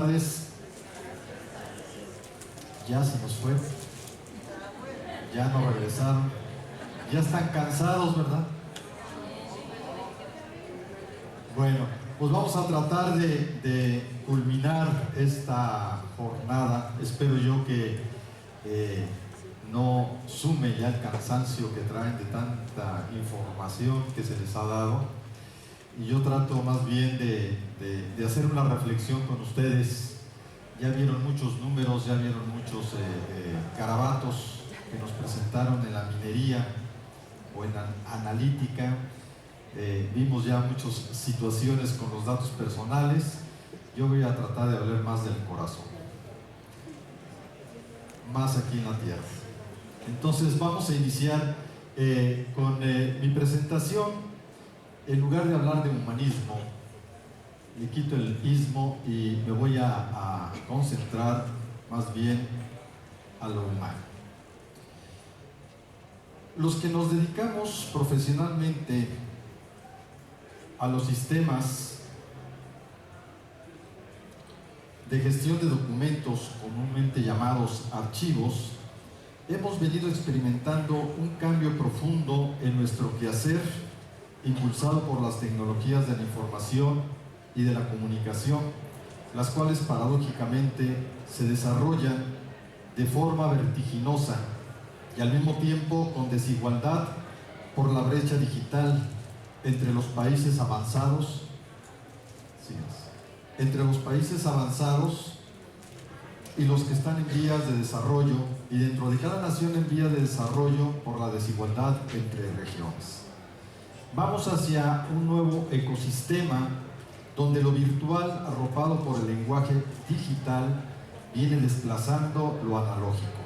tardes. Ya se nos fue. Ya no regresaron. Ya están cansados, ¿verdad? Bueno, pues vamos a tratar de culminar esta jornada. Espero yo que no sume ya el cansancio que traen de tanta información que se les ha dado. Y yo trato más bien de hacer una reflexión con ustedes. Ya vieron muchos números, ya vieron muchos garabatos que nos presentaron en la minería o en la analítica. Vimos ya muchas situaciones con los datos personales. Yo voy a tratar de hablar más del corazón, más aquí en la tierra. Entonces vamos a iniciar con mi presentación. En lugar de hablar de humanismo, le quito el ismo y me voy a concentrar más bien a lo humano. Los que nos dedicamos profesionalmente a los sistemas de gestión de documentos, comúnmente llamados archivos, hemos venido experimentando un cambio profundo en nuestro quehacer, impulsado por las tecnologías de la información y de la comunicación, las cuales paradójicamente se desarrollan de forma vertiginosa y al mismo tiempo con desigualdad por la brecha digital entre los países avanzados, y los que están en vías de desarrollo, y dentro de cada nación en vía de desarrollo por la desigualdad entre regiones. Vamos hacia un nuevo ecosistema donde lo virtual, arropado por el lenguaje digital, viene desplazando lo analógico.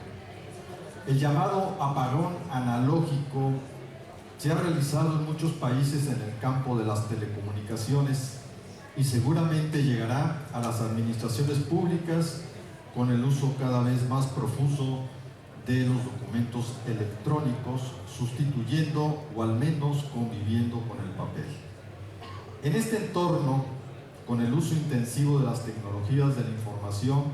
El llamado apagón analógico se ha realizado en muchos países en el campo de las telecomunicaciones y seguramente llegará a las administraciones públicas con el uso cada vez más profuso de los documentos electrónicos, sustituyendo o al menos conviviendo con el papel. En este entorno, con el uso intensivo de las tecnologías de la información,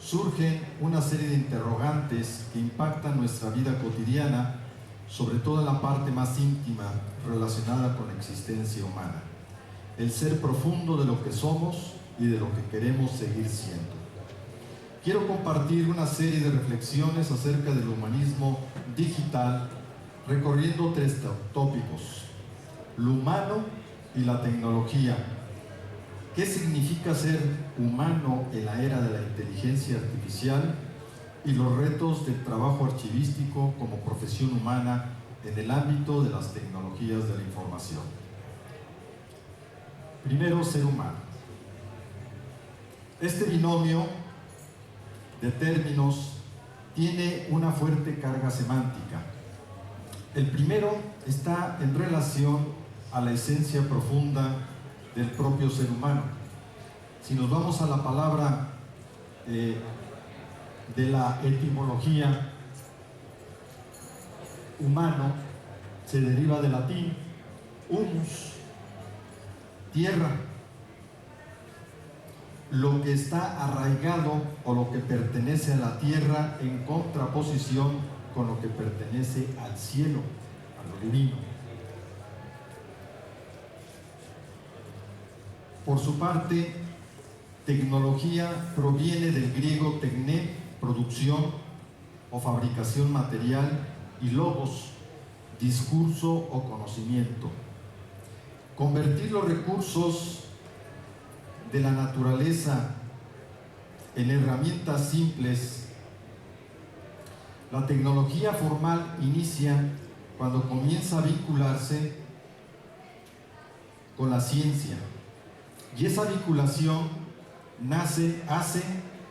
surgen una serie de interrogantes que impactan nuestra vida cotidiana, sobre todo en la parte más íntima relacionada con la existencia humana, el ser profundo de lo que somos y de lo que queremos seguir siendo. Quiero compartir una serie de reflexiones acerca del humanismo digital, recorriendo tres tópicos: lo humano y la tecnología. ¿Qué significa ser humano en la era de la inteligencia artificial? Y los retos del trabajo archivístico como profesión humana en el ámbito de las tecnologías de la información. Primero, ser humano. Este binomio de términos tiene una fuerte carga semántica. El primero está en relación a la esencia profunda del propio ser humano. Si nos vamos a la palabra de la etimología, humano se deriva del latín humus, tierra, lo que está arraigado o lo que pertenece a la tierra en contraposición con lo que pertenece al cielo, a lo divino. Por su parte, tecnología proviene del griego tecné, producción o fabricación material, y logos, discurso o conocimiento. Convertir los recursos de la naturaleza en herramientas simples. La tecnología formal inicia cuando comienza a vincularse con la ciencia, y esa vinculación hace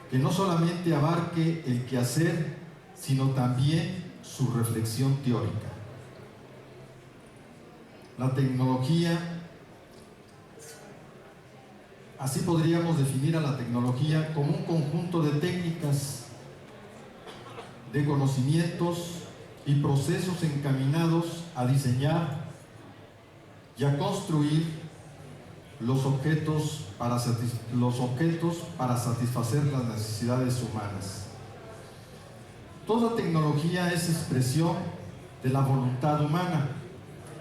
que no solamente abarque el quehacer, sino también su reflexión teórica. La tecnología, así podríamos definir a la tecnología como un conjunto de técnicas, de conocimientos y procesos encaminados a diseñar y a construir los objetos para satisfacer las necesidades humanas. Toda tecnología es expresión de la voluntad humana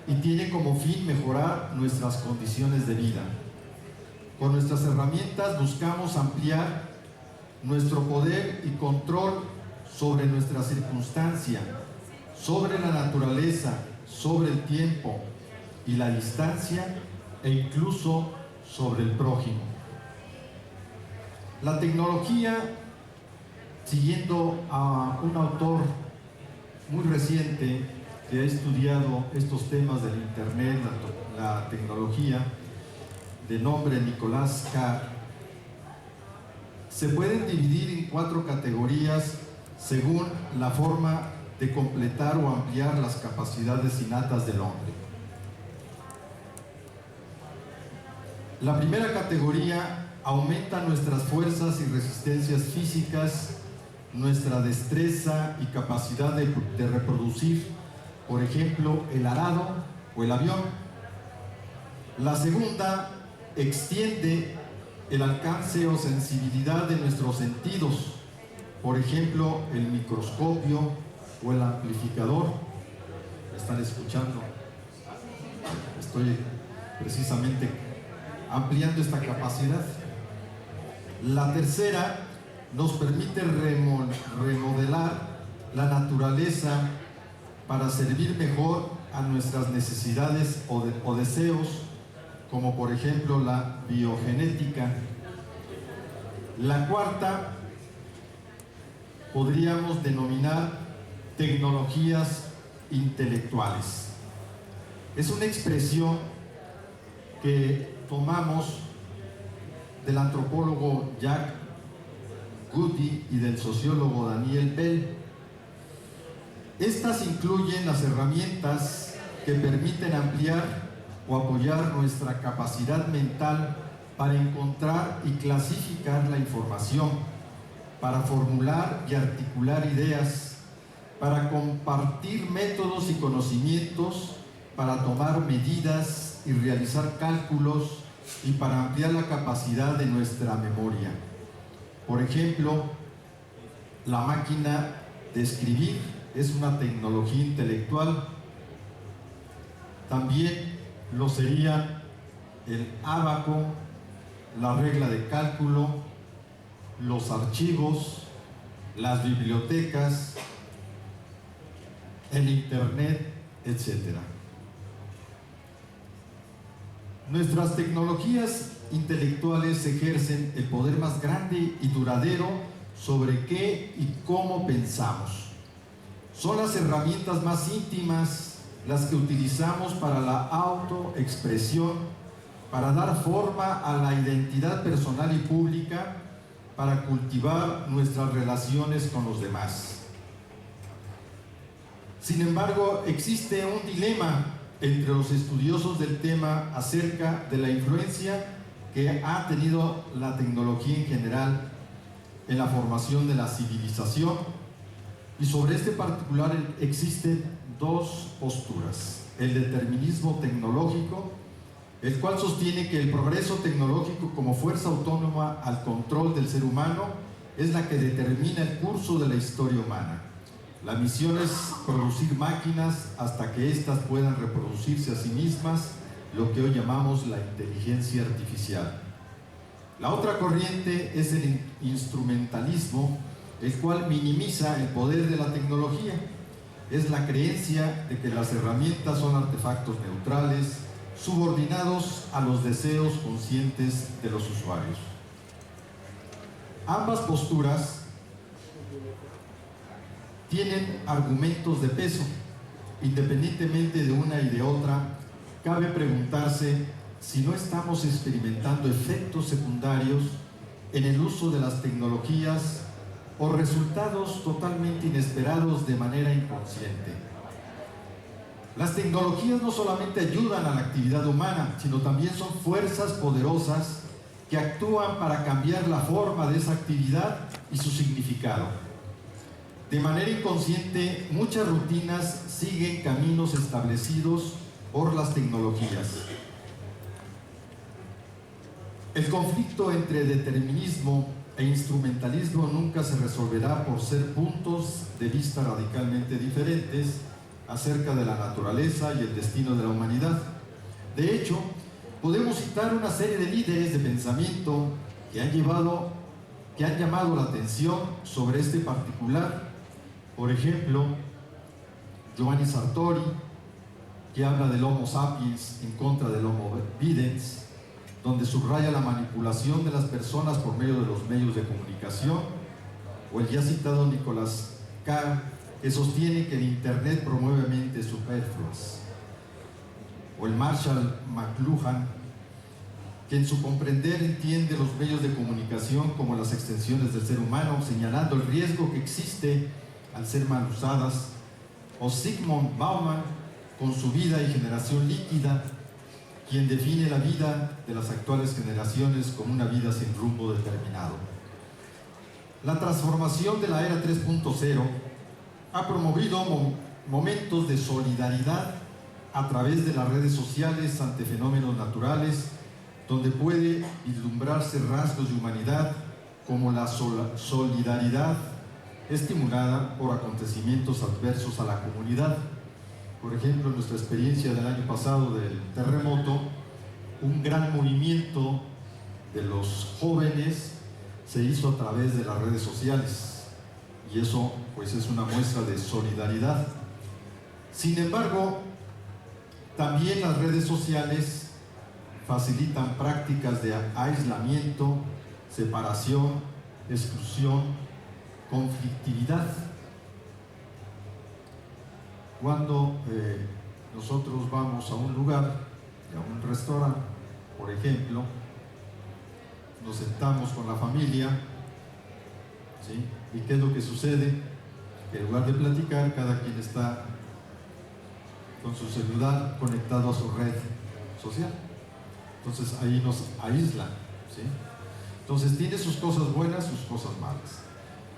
y tiene como fin mejorar nuestras condiciones de vida. Con nuestras herramientas buscamos ampliar nuestro poder y control sobre nuestra circunstancia, sobre la naturaleza, sobre el tiempo y la distancia e incluso sobre el prójimo. La tecnología, siguiendo a un autor muy reciente que ha estudiado estos temas del Internet, la tecnología, de nombre Nicolás Carr, se pueden dividir en 4 categorías según la forma de completar o ampliar las capacidades innatas del hombre. La primera categoría aumenta nuestras fuerzas y resistencias físicas, nuestra destreza y capacidad de reproducir, por ejemplo, el arado o el avión. La segunda extiende el alcance o sensibilidad de nuestros sentidos, por ejemplo, el microscopio o el amplificador. ¿Me están escuchando? Estoy precisamente ampliando esta capacidad. La tercera nos permite remodelar la naturaleza para servir mejor a nuestras necesidades o deseos, como por ejemplo la biogenética. La cuarta podríamos denominar tecnologías intelectuales. Es una expresión que tomamos del antropólogo Jack Goody y del sociólogo Daniel Bell. Estas incluyen las herramientas que permiten ampliar o apoyar nuestra capacidad mental para encontrar y clasificar la información, para formular y articular ideas, para compartir métodos y conocimientos, para tomar medidas y realizar cálculos y para ampliar la capacidad de nuestra memoria. Por ejemplo, la máquina de escribir es una tecnología intelectual. También lo serían el ábaco, la regla de cálculo, los archivos, las bibliotecas, el Internet, etc. Nuestras tecnologías intelectuales ejercen el poder más grande y duradero sobre qué y cómo pensamos. Son las herramientas más íntimas las que utilizamos para la autoexpresión, para dar forma a la identidad personal y pública, para cultivar nuestras relaciones con los demás. Sin embargo, existe un dilema entre los estudiosos del tema acerca de la influencia que ha tenido la tecnología en general en la formación de la civilización, y sobre este particular existen 2 posturas: el determinismo tecnológico, el cual sostiene que el progreso tecnológico como fuerza autónoma al control del ser humano es la que determina el curso de la historia humana. La misión es producir máquinas hasta que éstas puedan reproducirse a sí mismas, lo que hoy llamamos la inteligencia artificial. La otra corriente es el instrumentalismo, el cual minimiza el poder de la tecnología. Es la creencia de que las herramientas son artefactos neutrales, subordinados a los deseos conscientes de los usuarios. Ambas posturas tienen argumentos de peso. Independientemente de una y de otra, cabe preguntarse si no estamos experimentando efectos secundarios en el uso de las tecnologías o resultados totalmente inesperados de manera inconsciente. Las tecnologías no solamente ayudan a la actividad humana, sino también son fuerzas poderosas que actúan para cambiar la forma de esa actividad y su significado. De manera inconsciente, muchas rutinas siguen caminos establecidos por las tecnologías. El conflicto entre determinismo e instrumentalismo nunca se resolverá por ser puntos de vista radicalmente diferentes acerca de la naturaleza y el destino de la humanidad. De hecho, podemos citar una serie de líderes de pensamiento que han llamado la atención sobre este particular. Por ejemplo, Giovanni Sartori, que habla del Homo sapiens en contra del Homo videns, donde subraya la manipulación de las personas por medio de los medios de comunicación, o el ya citado Nicolás Carr, que sostiene que el Internet promueve mentes superfluas, o el Marshall McLuhan, que en su comprender entiende los medios de comunicación como las extensiones del ser humano, señalando el riesgo que existe al ser mal usadas, o Zygmunt Bauman, con su Vida y generación líquida, quien define la vida de las actuales generaciones como una vida sin rumbo determinado. La transformación de la era 3.0 ha promovido momentos de solidaridad a través de las redes sociales ante fenómenos naturales, donde puede vislumbrarse rasgos de humanidad como la solidaridad estimulada por acontecimientos adversos a la comunidad. Por ejemplo, en nuestra experiencia del año pasado del terremoto, un gran movimiento de los jóvenes se hizo a través de las redes sociales, y eso pues es una muestra de solidaridad. Sin embargo, también las redes sociales facilitan prácticas de aislamiento, separación, exclusión, conflictividad. Cuando nosotros vamos a un lugar, a un restaurante, por ejemplo, nos sentamos con la familia, ¿sí? ¿Y qué es lo que sucede? Que en lugar de platicar, cada quien está con su celular conectado a su red social. Entonces ahí nos aíslan, ¿sí? Entonces tiene sus cosas buenas, sus cosas malas.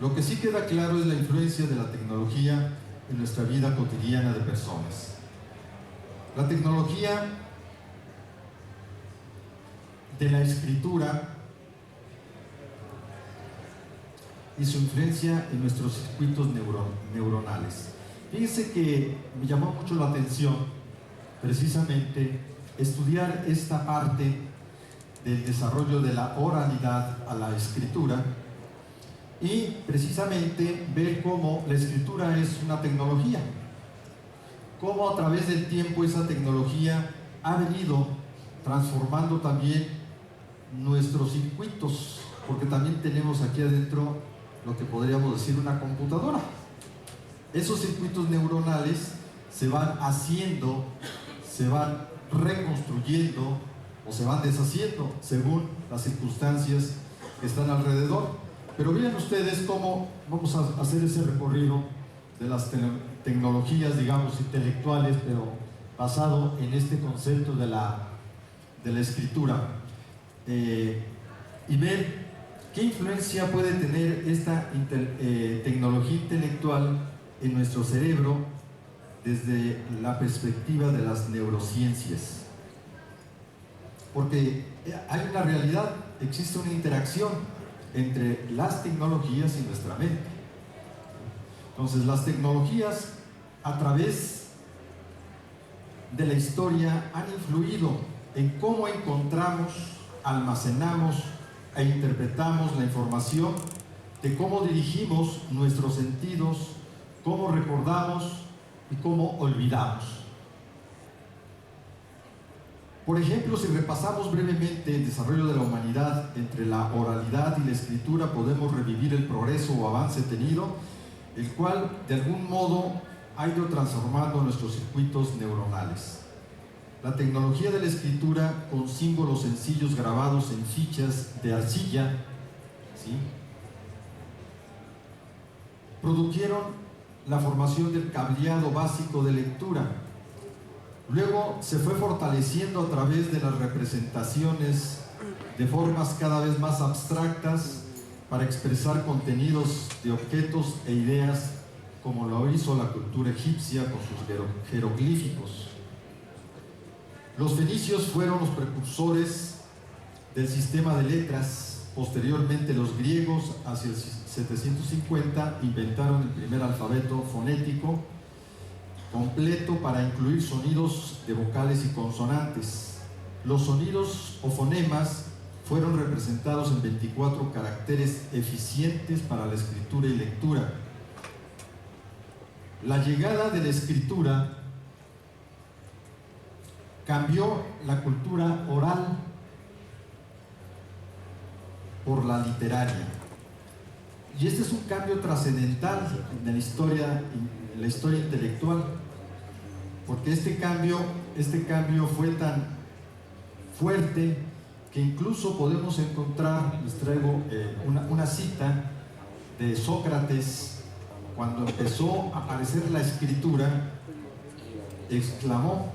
Lo que sí queda claro es la influencia de la tecnología en nuestra vida cotidiana de personas. La tecnología de la escritura y su influencia en nuestros circuitos neuronales. Fíjense que me llamó mucho la atención precisamente estudiar esta parte del desarrollo de la oralidad a la escritura, y precisamente ver cómo la escritura es una tecnología, cómo a través del tiempo esa tecnología ha venido transformando también nuestros circuitos, porque también tenemos aquí adentro lo que podríamos decir una computadora. Esos circuitos neuronales se van haciendo, se van reconstruyendo o se van deshaciendo según las circunstancias que están alrededor. Pero vean ustedes cómo vamos a hacer ese recorrido de las tecnologías, digamos, intelectuales, pero basado en este concepto de la escritura, y ver qué influencia puede tener esta tecnología intelectual en nuestro cerebro desde la perspectiva de las neurociencias. Porque hay una realidad, existe una interacción entre las tecnologías y nuestra mente. Entonces, las tecnologías a través de la historia han influido en cómo encontramos, almacenamos e interpretamos la información, de cómo dirigimos nuestros sentidos, cómo recordamos y cómo olvidamos. Por ejemplo, si repasamos brevemente el desarrollo de la humanidad entre la oralidad y la escritura, podemos revivir el progreso o avance tenido, el cual de algún modo ha ido transformando nuestros circuitos neuronales. La tecnología de la escritura, con símbolos sencillos grabados en fichas de arcilla, ¿sí?, produjeron la formación del cableado básico de lectura. Luego se fue fortaleciendo a través de las representaciones de formas cada vez más abstractas para expresar contenidos de objetos e ideas, como lo hizo la cultura egipcia con sus jeroglíficos. Los fenicios fueron los precursores del sistema de letras. Posteriormente los griegos, hacia el 750, inventaron el primer alfabeto fonético completo para incluir sonidos de vocales y consonantes. Los sonidos o fonemas fueron representados en 24 caracteres eficientes para la escritura y lectura. La llegada de la escritura cambió la cultura oral por la literaria. Y este es un cambio trascendental en la historia intelectual, porque este cambio fue tan fuerte que incluso podemos encontrar, les traigo una cita de Sócrates. Cuando empezó a aparecer la escritura, exclamó: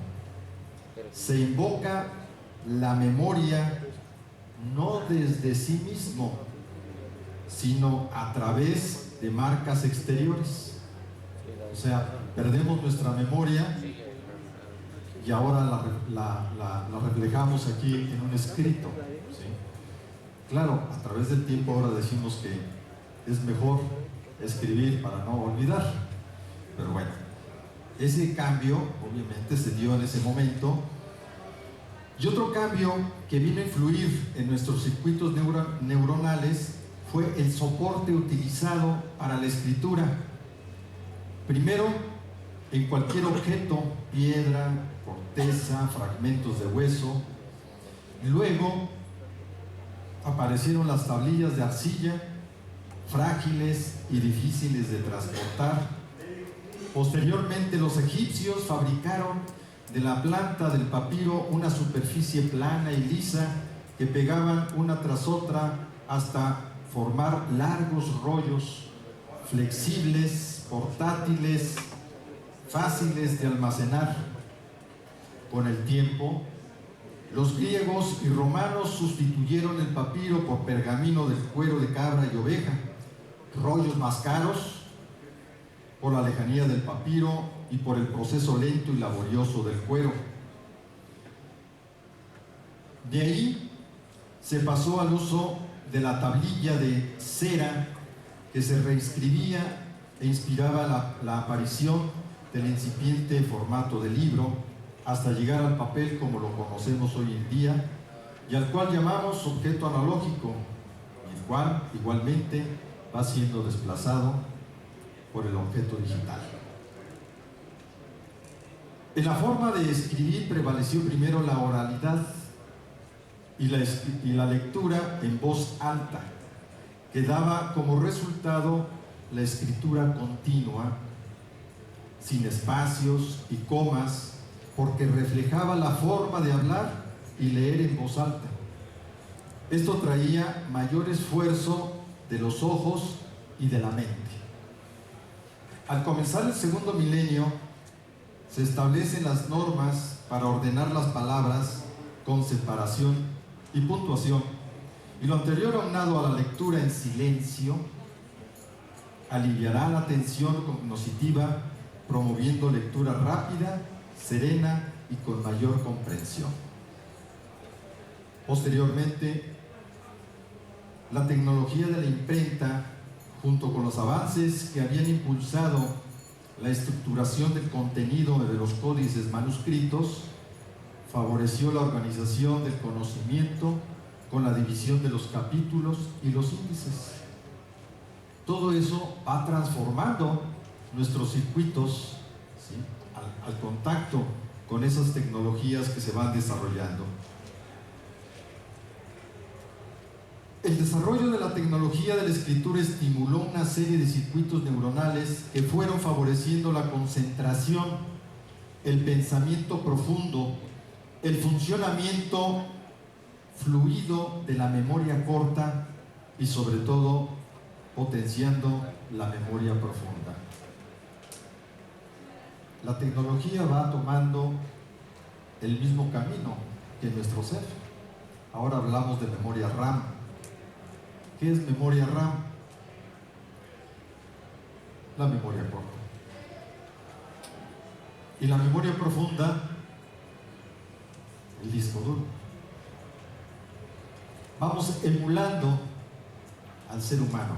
se invoca la memoria no desde sí mismo, sino a través de marcas exteriores. O sea, perdemos nuestra memoria y ahora la reflejamos aquí en un escrito, ¿sí? Claro, a través del tiempo ahora decimos que es mejor escribir para no olvidar, pero bueno, ese cambio obviamente se dio en ese momento. Y otro cambio que vino a influir en nuestros circuitos neuronales fue el soporte utilizado para la escritura. Primero, en cualquier objeto, piedra, corteza, fragmentos de hueso. Luego aparecieron las tablillas de arcilla, frágiles y difíciles de transportar. Posteriormente, los egipcios fabricaron de la planta del papiro una superficie plana y lisa que pegaban una tras otra hasta formar largos rollos flexibles, portátiles, fáciles de almacenar. Con el tiempo, los griegos y romanos sustituyeron el papiro por pergamino del cuero de cabra y oveja, rollos más caros por la lejanía del papiro y por el proceso lento y laborioso del cuero. De ahí se pasó al uso de la tablilla de cera, que se reescribía e inspiraba la aparición del incipiente formato de libro, hasta llegar al papel como lo conocemos hoy en día y al cual llamamos objeto analógico, el cual igualmente va siendo desplazado por el objeto digital. En la forma de escribir prevaleció primero la oralidad y la lectura en voz alta, que daba como resultado la escritura continua, sin espacios y comas, porque reflejaba la forma de hablar y leer en voz alta. Esto traía mayor esfuerzo de los ojos y de la mente. Al comenzar el segundo milenio, se establecen las normas para ordenar las palabras con separación y puntuación, y lo anterior aunado a la lectura en silencio aliviará la tensión cognitiva, promoviendo lectura rápida, serena y con mayor comprensión. Posteriormente, la tecnología de la imprenta, junto con los avances que habían impulsado la estructuración del contenido de los códices manuscritos, favoreció la organización del conocimiento con la división de los capítulos y los índices. Todo eso va transformando nuestros circuitos, ¿sí?, al contacto con esas tecnologías que se van desarrollando. El desarrollo de la tecnología de la escritura estimuló una serie de circuitos neuronales que fueron favoreciendo la concentración, el pensamiento profundo, el funcionamiento fluido de la memoria corta y sobre todo potenciando la memoria profunda. La tecnología va tomando el mismo camino que nuestro ser. Ahora hablamos de memoria RAM. ¿Qué es memoria RAM? La memoria corta. Y la memoria profunda, el disco duro. vamos emulando al ser humano.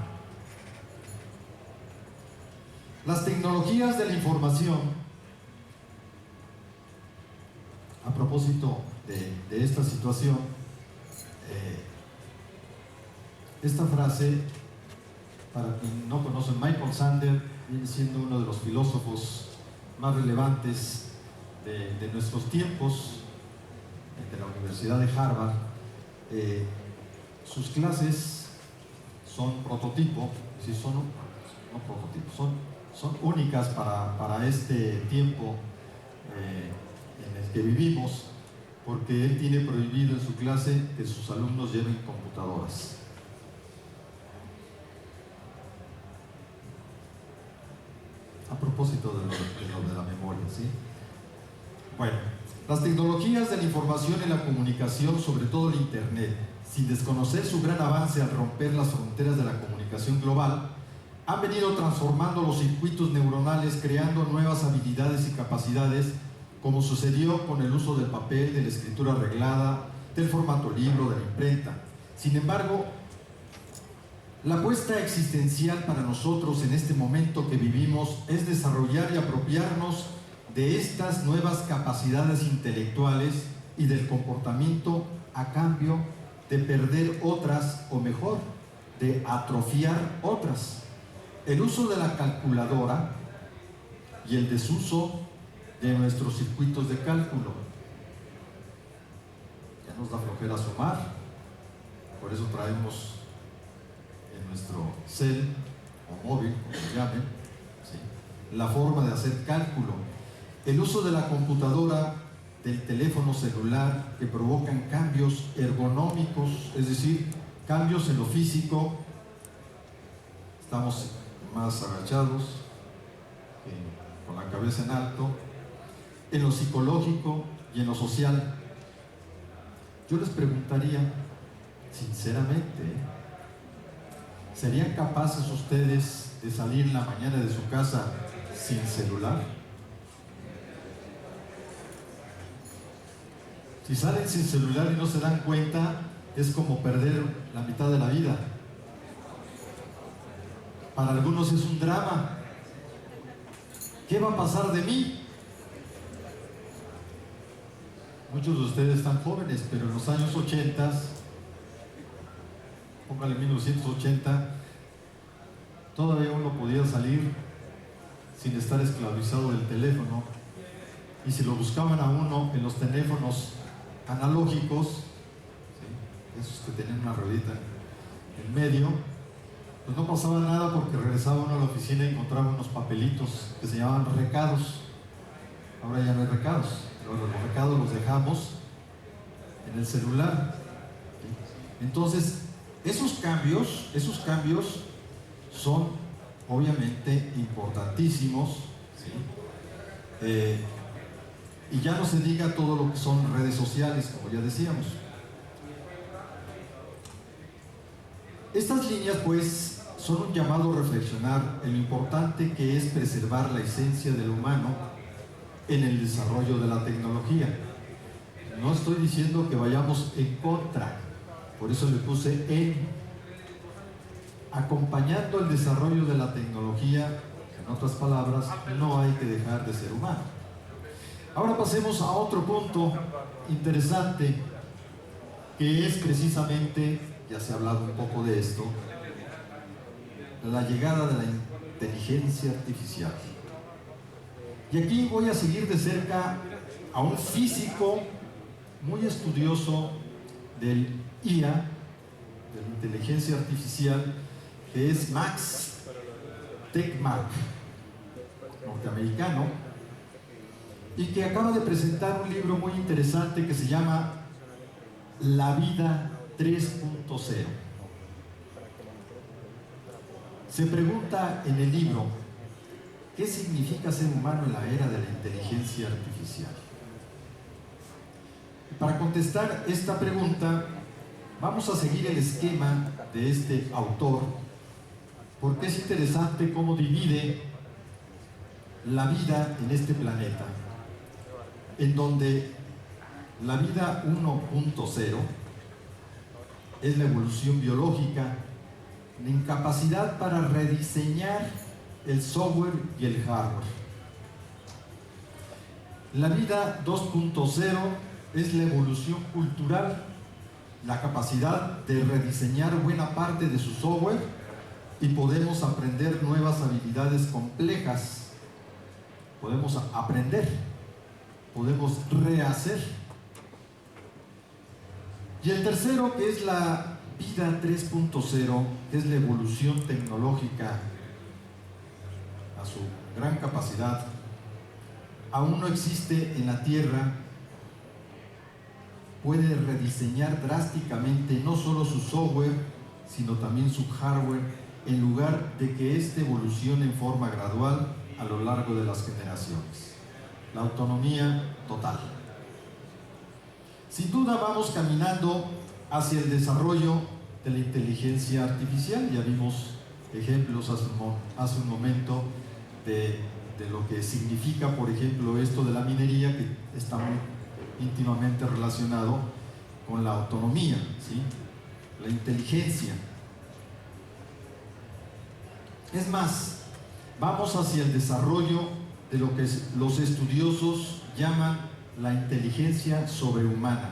Las tecnologías de la información, a propósito de esta situación, esta frase, para quien no conoce, Michael Sandel viene siendo uno de los filósofos más relevantes de nuestros tiempos, de la Universidad de Harvard. Sus clases son prototipo, sí, son únicas para este tiempo en el que vivimos, porque él tiene prohibido en su clase que sus alumnos lleven computadoras. A propósito de lo de la memoria, ¿sí? Bueno, las tecnologías de la información y la comunicación, sobre todo el Internet, sin desconocer su gran avance al romper las fronteras de la comunicación global, han venido transformando los circuitos neuronales, creando nuevas habilidades y capacidades, como sucedió con el uso del papel, de la escritura reglada, del formato libro, de la imprenta. Sin embargo, la apuesta existencial para nosotros en este momento que vivimos es desarrollar y apropiarnos de estas nuevas capacidades intelectuales y del comportamiento a cambio de perder otras, o mejor, de atrofiar otras. El uso de la calculadora y el desuso de nuestros circuitos de cálculo. Ya nos da flojera sumar, por eso traemos en nuestro cel o móvil, como se llame, ¿sí?, la forma de hacer cálculo. El uso de la computadora, del teléfono celular, que provocan cambios ergonómicos, es decir, cambios en lo físico. Estamos más agachados, con la cabeza en alto, en lo psicológico y en lo social. Yo les preguntaría, sinceramente, ¿serían capaces ustedes de salir en la mañana de su casa sin celular? Si salen sin celular y no se dan cuenta, es como perder la mitad de la vida. Para algunos es un drama. ¿Qué va a pasar de mí? Muchos de ustedes están jóvenes, pero en los años 80, póngale 1980, todavía uno podía salir sin estar esclavizado del teléfono, y si lo buscaban a uno en los teléfonos analógicos, ¿sí?, esos que tenían una ruedita en medio, pues no pasaba nada, porque regresaba uno a la oficina y encontraba unos papelitos que se llamaban recados. Ahora ya no hay recados, pero los recados los dejamos en el celular, ¿sí? Entonces, esos cambios son obviamente importantísimos, ¿sí? Y ya no se diga todo lo que son redes sociales, como ya decíamos. Estas líneas, pues, son un llamado a reflexionar en lo importante que es preservar la esencia del humano en el desarrollo de la tecnología. No estoy diciendo que vayamos en contra, por eso le puse en, acompañando el desarrollo de la tecnología. En otras palabras, no hay que dejar de ser humano. Ahora pasemos a otro punto interesante, que es precisamente, ya se ha hablado un poco de esto, la llegada de la inteligencia artificial. Y aquí voy a seguir de cerca a un físico muy estudioso del IA, de la inteligencia artificial, que es Max Tegmark, norteamericano, y que acaba de presentar un libro muy interesante que se llama La vida 3.0. Se pregunta en el libro, ¿qué significa ser humano en la era de la inteligencia artificial? Para contestar esta pregunta, vamos a seguir el esquema de este autor, porque es interesante cómo divide la vida en este planeta, en donde la vida 1.0 es la evolución biológica, la incapacidad para rediseñar el software y el hardware. La vida 2.0 es la evolución cultural, la capacidad de rediseñar buena parte de su software y podemos aprender nuevas habilidades complejas. Podemos aprender, podemos rehacer. Y el tercero, que es la vida 3.0, que es la evolución tecnológica a su gran capacidad. Aún no existe en la Tierra, puede rediseñar drásticamente no solo su software, sino también su hardware, en lugar de que éste evolucione en forma gradual a lo largo de las generaciones. La autonomía total. Sin duda vamos caminando hacia el desarrollo de la inteligencia artificial. Ya vimos ejemplos hace un momento de lo que significa, por ejemplo, esto de la minería, que está muy íntimamente relacionado con la autonomía, ¿sí? La inteligencia. Es más, vamos hacia el desarrollo de lo que los estudiosos llaman la inteligencia sobrehumana.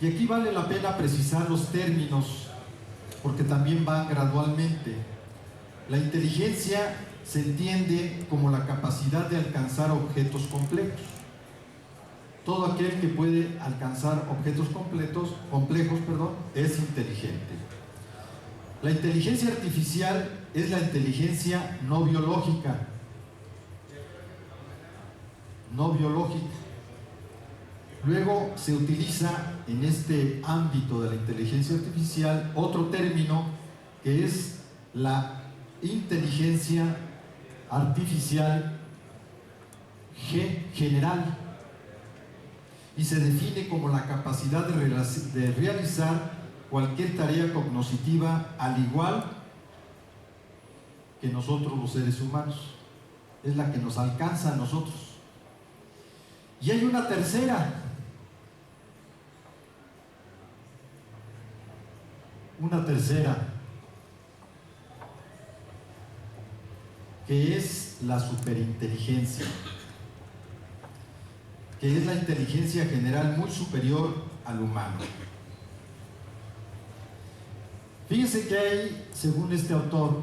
Y aquí vale la pena precisar los términos, porque también van gradualmente. La inteligencia se entiende como la capacidad de alcanzar objetos complejos. Todo aquel que puede alcanzar objetos complejos, es inteligente. La inteligencia artificial es la inteligencia no biológica. No biológica. Luego se utiliza en este ámbito de la inteligencia artificial otro término que es la inteligencia artificial general, y se define como la capacidad de realizar cualquier tarea cognitiva al igual que nosotros los seres humanos. Es la que nos alcanza a nosotros. Y hay una tercera, que es la superinteligencia, que es la inteligencia general muy superior al humano. Fíjense que hay, según este autor,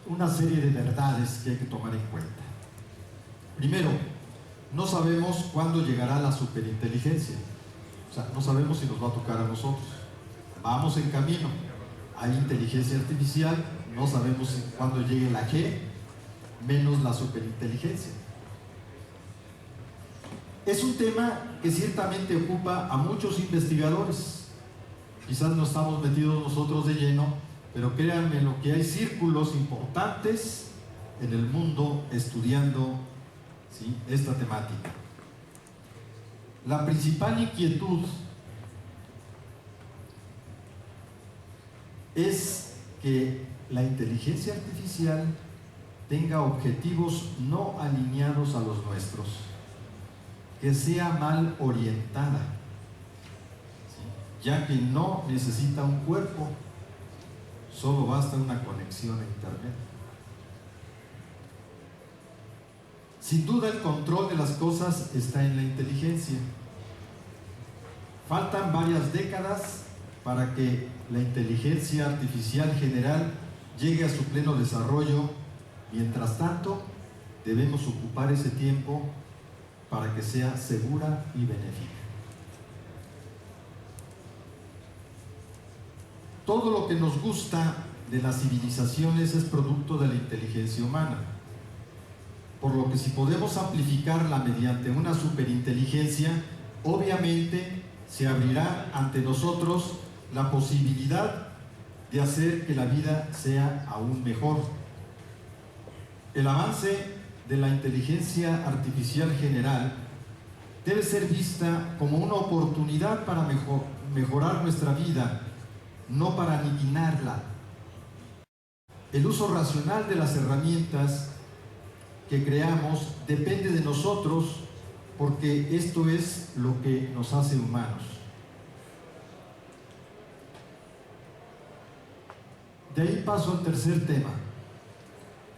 una serie de verdades que hay que tomar en cuenta. Primero, no sabemos cuándo llegará la superinteligencia. O sea, no sabemos si nos va a tocar a nosotros. Vamos en camino. Hay inteligencia artificial, no sabemos cuándo llegue la G, menos la superinteligencia. Es un tema que ciertamente ocupa a muchos investigadores. Quizás no estamos metidos nosotros de lleno, pero créanme lo que hay círculos importantes en el mundo estudiando, ¿sí?, esta temática. La principal inquietud es que la inteligencia artificial tenga objetivos no alineados a los nuestros, que sea mal orientada, ¿sí?, ya que no necesita un cuerpo, solo basta una conexión a internet. Sin duda el control de las cosas está en la inteligencia. Faltan varias décadas para que la inteligencia artificial general llegue a su pleno desarrollo. Mientras tanto, debemos ocupar ese tiempo para que sea segura y benéfica. Todo lo que nos gusta de las civilizaciones es producto de la inteligencia humana, por lo que si podemos amplificarla mediante una superinteligencia, obviamente se abrirá ante nosotros la posibilidad de hacer que la vida sea aún mejor. El avance de la inteligencia artificial general debe ser vista como una oportunidad para mejorar nuestra vida, no para aniquilarla. El uso racional de las herramientas que creamos depende de nosotros, porque esto es lo que nos hace humanos. De ahí paso al tercer tema,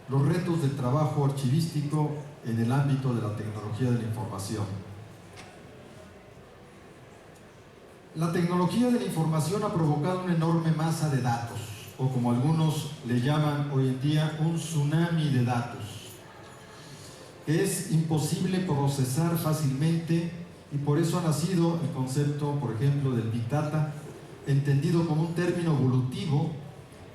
los retos del trabajo archivístico en el ámbito de la tecnología de la información. La tecnología de la información ha provocado una enorme masa de datos, o como algunos le llaman hoy en día, un tsunami de datos, que es imposible procesar fácilmente, y por eso ha nacido el concepto, por ejemplo, del Big Data, entendido como un término evolutivo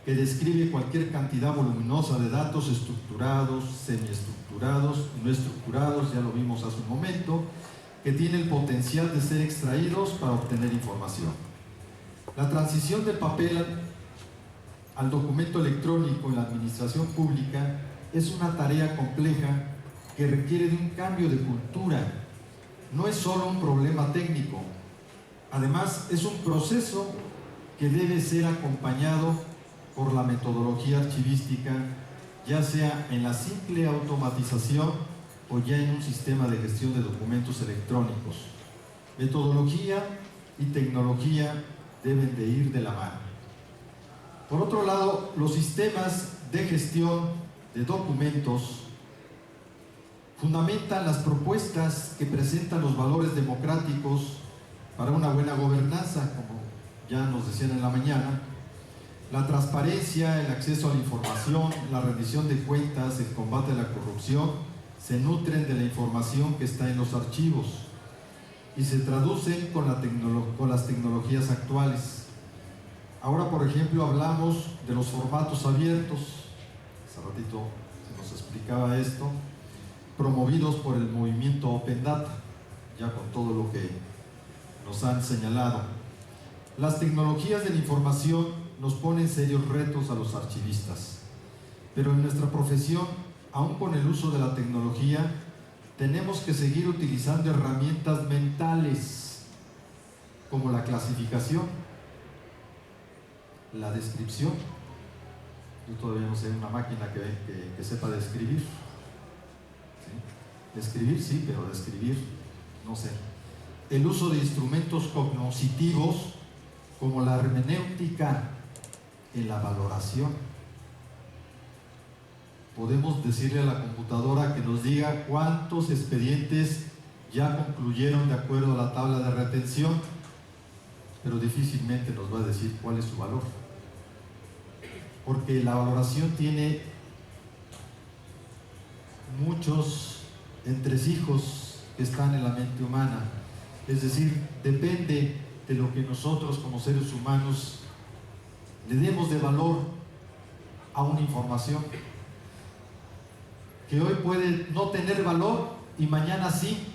que describe cualquier cantidad voluminosa de datos estructurados, semiestructurados, no estructurados, ya lo vimos hace un momento, que tiene el potencial de ser extraídos para obtener información. La transición del papel al documento electrónico en la administración pública es una tarea compleja que requiere de un cambio de cultura. No es solo un problema técnico, además es un proceso que debe ser acompañado por la metodología archivística, ya sea en la simple automatización o ya en un sistema de gestión de documentos electrónicos. Metodología y tecnología deben de ir de la mano. Por otro lado, los sistemas de gestión de documentos fundamentan las propuestas que presentan los valores democráticos para una buena gobernanza, como ya nos decían en la mañana. La transparencia, el acceso a la información, la rendición de cuentas, el combate a la corrupción se nutren de la información que está en los archivos y se traducen con las tecnologías actuales. Ahora, por ejemplo, hablamos de los formatos abiertos, hace ratito se nos explicaba esto, promovidos por el movimiento Open Data, ya con todo lo que nos han señalado. Las tecnologías de la información nos ponen serios retos a los archivistas, pero en nuestra profesión, aún con el uso de la tecnología, tenemos que seguir utilizando herramientas mentales como la clasificación, la descripción. Yo todavía no sé una máquina que sepa describir. ¿Sí? Describir sí, pero describir no sé. El uso de instrumentos cognoscitivos como la hermenéutica en la valoración. Podemos decirle a la computadora que nos diga cuántos expedientes ya concluyeron de acuerdo a la tabla de retención, pero difícilmente nos va a decir cuál es su valor, porque la valoración tiene muchos entresijos que están en la mente humana, es decir, depende de lo que nosotros como seres humanos le demos de valor a una información que hoy puede no tener valor y mañana sí.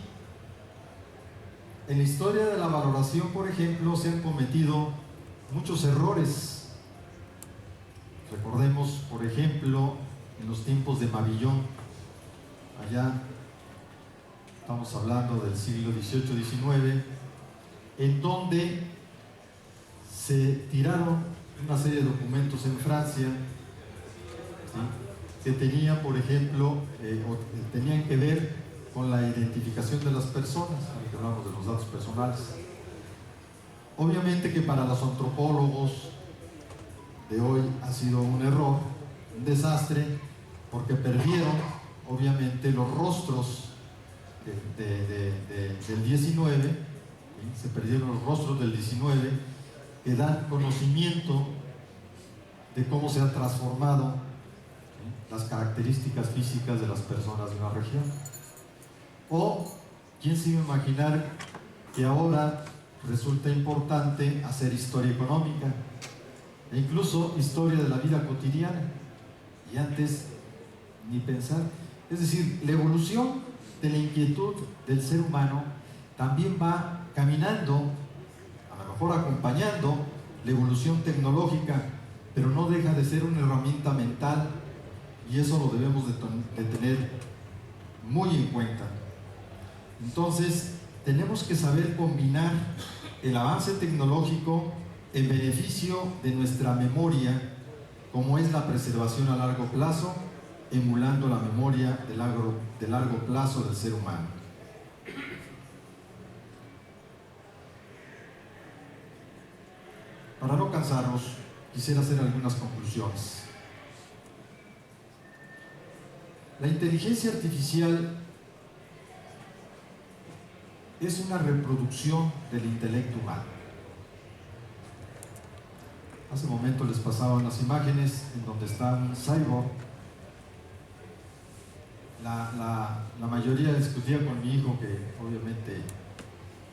En la historia de la valoración, por ejemplo, se han cometido muchos errores. Recordemos, por ejemplo, en los tiempos de Mabillon, allá estamos hablando del siglo XVIII-XIX, en donde se tiraron una serie de documentos en Francia, ¿sí?, que tenían, por ejemplo, tenían que ver con la identificación de las personas, que hablamos de los datos personales. Obviamente que para los antropólogos de hoy ha sido un error, un desastre, porque perdieron, obviamente, los rostros del 19, ¿sí? Se perdieron los rostros del 19, que dan conocimiento de cómo se han transformado, ¿sí?, las características físicas de las personas de una región. O, ¿quién se iba a imaginar que ahora resulta importante hacer historia económica e incluso historia de la vida cotidiana? Y antes ni pensar. Es decir, la evolución de la inquietud del ser humano también va caminando, a lo mejor acompañando la evolución tecnológica, pero no deja de ser una herramienta mental, y eso lo debemos de tener muy en cuenta. Entonces, tenemos que saber combinar el avance tecnológico en beneficio de nuestra memoria, como es la preservación a largo plazo, emulando la memoria de largo plazo del ser humano. Para no cansarnos, quisiera hacer algunas conclusiones. La inteligencia artificial es una reproducción del intelecto humano. Hace un momento les pasaba unas imágenes en donde está un cyborg. La mayoría discutía con mi hijo, que obviamente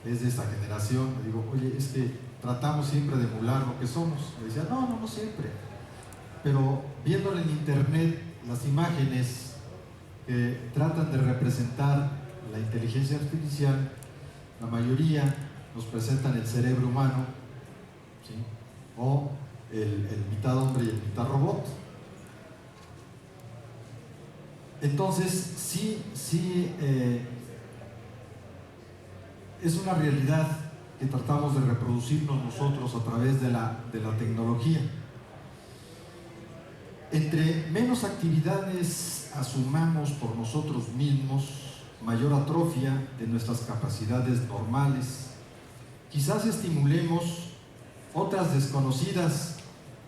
es de esa generación. Le digo, oye, es que tratamos siempre de emular lo que somos. Me decía, no siempre. Pero viéndole en internet las imágenes que tratan de representar la inteligencia artificial, la mayoría nos presentan el cerebro humano, ¿sí? O el mitad hombre y el mitad robot. Entonces, sí, es una realidad que tratamos de reproducirnos nosotros a través de la tecnología. Entre menos actividades asumamos por nosotros mismos, mayor atrofia de nuestras capacidades normales. Quizás estimulemos otras desconocidas,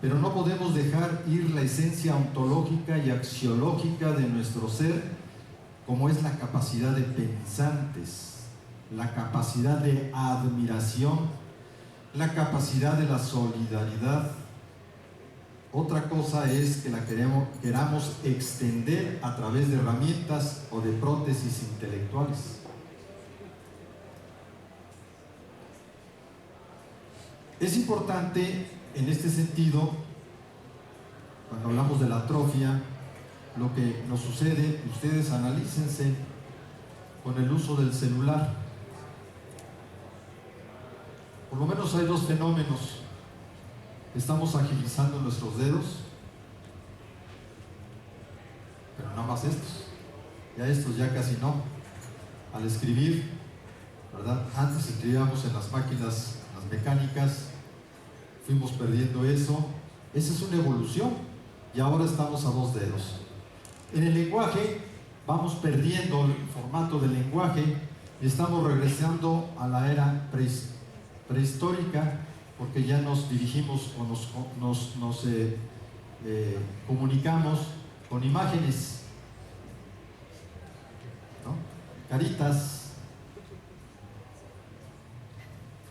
pero no podemos dejar ir la esencia ontológica y axiológica de nuestro ser, como es la capacidad de pensantes, la capacidad de admiración, la capacidad de la solidaridad. Otra cosa es que la queramos extender a través de herramientas o de prótesis intelectuales. Es importante en este sentido, cuando hablamos de la atrofia, lo que nos sucede, ustedes analícense con el uso del celular. Por lo menos hay dos fenómenos. Estamos agilizando nuestros dedos, pero nada más estos ya casi no. Al escribir, ¿verdad? Antes escribíamos en las máquinas, las mecánicas, fuimos perdiendo eso. Esa es una evolución y ahora estamos a dos dedos. En el lenguaje vamos perdiendo el formato del lenguaje y estamos regresando a la era prehistórica, porque ya nos dirigimos o nos comunicamos con imágenes, ¿no? Caritas,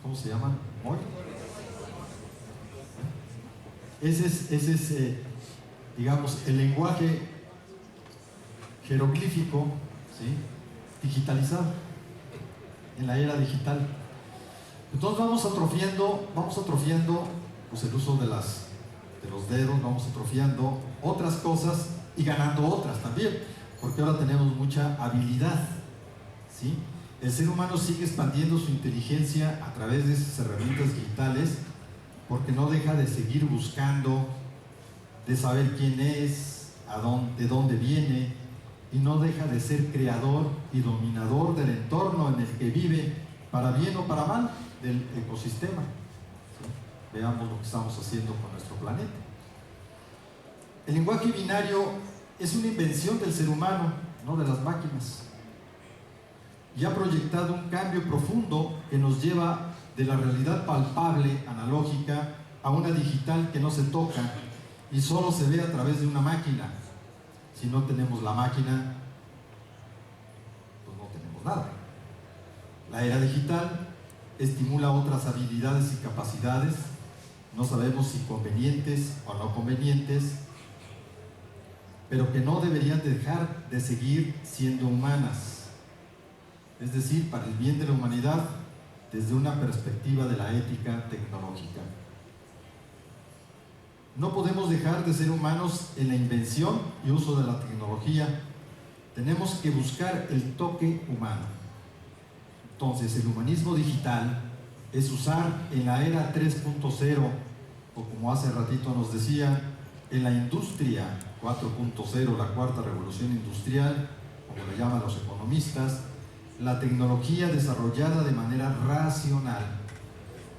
¿cómo se llaman? ¿Emoji? Ese es digamos, el lenguaje jeroglífico, ¿sí? Digitalizado, en la era digital. Entonces vamos atrofiando pues, el uso de los dedos, vamos atrofiando otras cosas y ganando otras también, porque ahora tenemos mucha habilidad, ¿sí? El ser humano sigue expandiendo su inteligencia a través de esas herramientas digitales, porque no deja de seguir buscando, de saber quién es, de dónde viene, y no deja de ser creador y dominador del entorno en el que vive, para bien o para mal, del ecosistema. ¿Sí? Veamos lo que estamos haciendo con nuestro planeta. El lenguaje binario es una invención del ser humano, no de las máquinas, y ha proyectado un cambio profundo que nos lleva de la realidad palpable, analógica, a una digital que no se toca y solo se ve a través de una máquina. Si no tenemos la máquina, pues no tenemos nada. La era digital estimula otras habilidades y capacidades, no sabemos si convenientes o no convenientes, pero que no deberían dejar de seguir siendo humanas, es decir, para el bien de la humanidad desde una perspectiva de la ética tecnológica. No podemos dejar de ser humanos en la invención y uso de la tecnología. Tenemos que buscar el toque humano. Entonces, el humanismo digital es usar en la era 3.0, o como hace ratito nos decía, en la industria 4.0, la cuarta revolución industrial, como le llaman los economistas, la tecnología desarrollada de manera racional.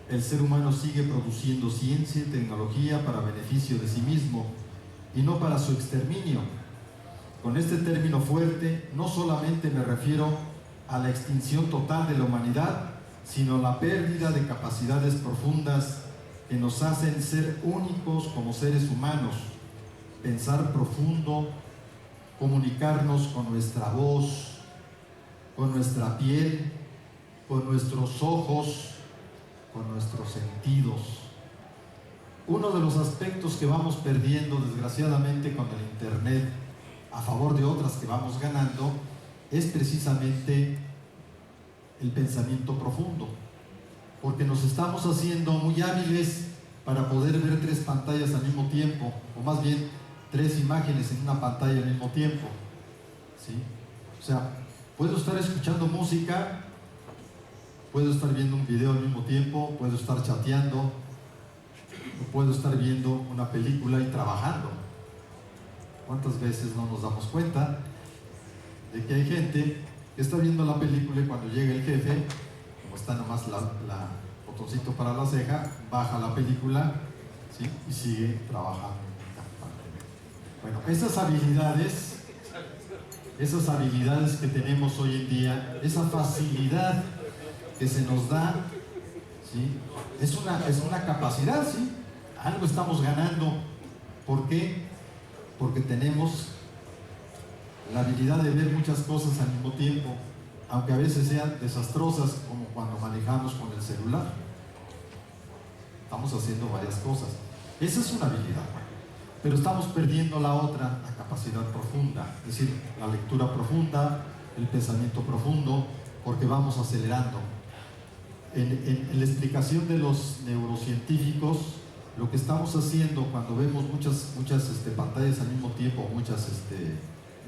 El ser humano sigue produciendo ciencia y tecnología para beneficio de sí mismo y no para su exterminio. Con este término fuerte no solamente me refiero a la extinción total de la humanidad, sino la pérdida de capacidades profundas que nos hacen ser únicos como seres humanos, pensar profundo, comunicarnos con nuestra voz, con nuestra piel, con nuestros ojos, con nuestros sentidos. Uno de los aspectos que vamos perdiendo desgraciadamente con el internet a favor de otras que vamos ganando es precisamente el pensamiento profundo, porque nos estamos haciendo muy hábiles para poder ver 3 pantallas al mismo tiempo, o más bien 3 imágenes en una pantalla al mismo tiempo, ¿sí? O sea, puedo estar escuchando música, puedo estar viendo un video al mismo tiempo, puedo estar chateando, o puedo estar viendo una película y trabajando. ¿Cuántas veces no nos damos cuenta de que hay gente que está viendo la película y cuando llega el jefe, como está nomás la botoncito para la ceja, baja la película, ¿sí? Y sigue trabajando? Bueno, esas habilidades que tenemos hoy en día, esa facilidad que se nos da, ¿sí? es una capacidad, ¿sí? Algo estamos ganando. ¿Por qué? Porque tenemos la habilidad de ver muchas cosas al mismo tiempo, aunque a veces sean desastrosas, como cuando manejamos con el celular. Estamos haciendo varias cosas. Esa es una habilidad, pero estamos perdiendo la otra, la capacidad profunda, es decir, la lectura profunda, el pensamiento profundo, porque vamos acelerando. En la explicación de los neurocientíficos, lo que estamos haciendo cuando vemos muchas pantallas al mismo tiempo, muchas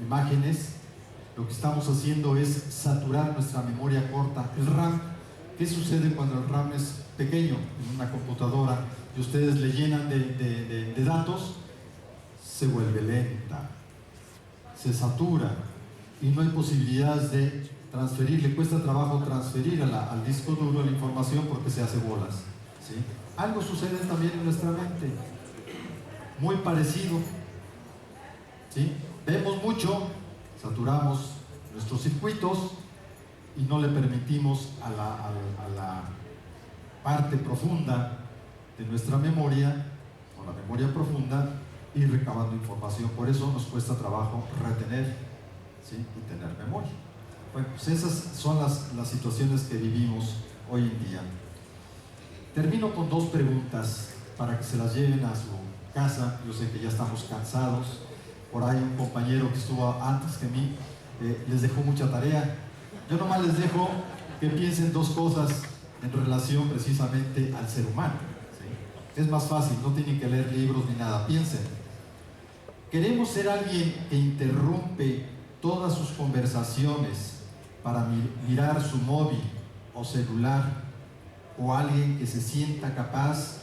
imágenes, lo que estamos haciendo es saturar nuestra memoria corta, el RAM. ¿Qué sucede cuando el RAM es pequeño en una computadora y ustedes le llenan de datos? Se vuelve lenta, se satura y no hay posibilidades de transferir, le cuesta trabajo transferir al disco duro la información porque se hace bolas, ¿sí? Algo sucede también en nuestra mente, muy parecido, ¿sí? Vemos mucho, saturamos nuestros circuitos y no le permitimos a la parte profunda de nuestra memoria, o la memoria profunda, ir recabando información. Por eso nos cuesta trabajo retener, ¿sí? Y tener memoria. Bueno, pues esas son las situaciones que vivimos hoy en día. Termino con 2 preguntas para que se las lleven a su casa. Yo sé que ya estamos cansados. Por ahí un compañero que estuvo antes que mí les dejó mucha tarea. Yo nomás les dejo que piensen 2 cosas en relación precisamente al ser humano, ¿sí? Es más fácil, no tienen que leer libros ni nada. Piensen. ¿Queremos ser alguien que interrumpe todas sus conversaciones para mirar su móvil o celular, o alguien que se sienta capaz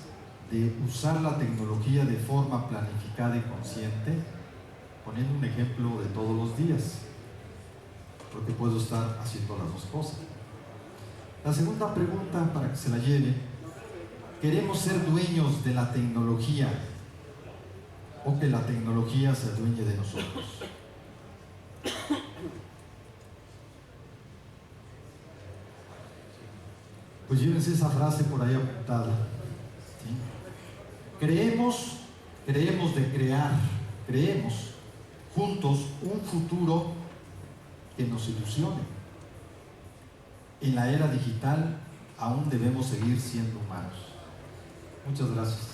de usar la tecnología de forma planificada y consciente? Poniendo un ejemplo de todos los días, porque puedo estar haciendo las 2 cosas. La segunda pregunta, para que se la lleve: ¿queremos ser dueños de la tecnología o que la tecnología se adueñe de nosotros? Pues llévense esa frase por ahí apuntada, ¿sí? Creemos juntos un futuro que nos ilusione. En la era digital aún debemos seguir siendo humanos. Muchas gracias.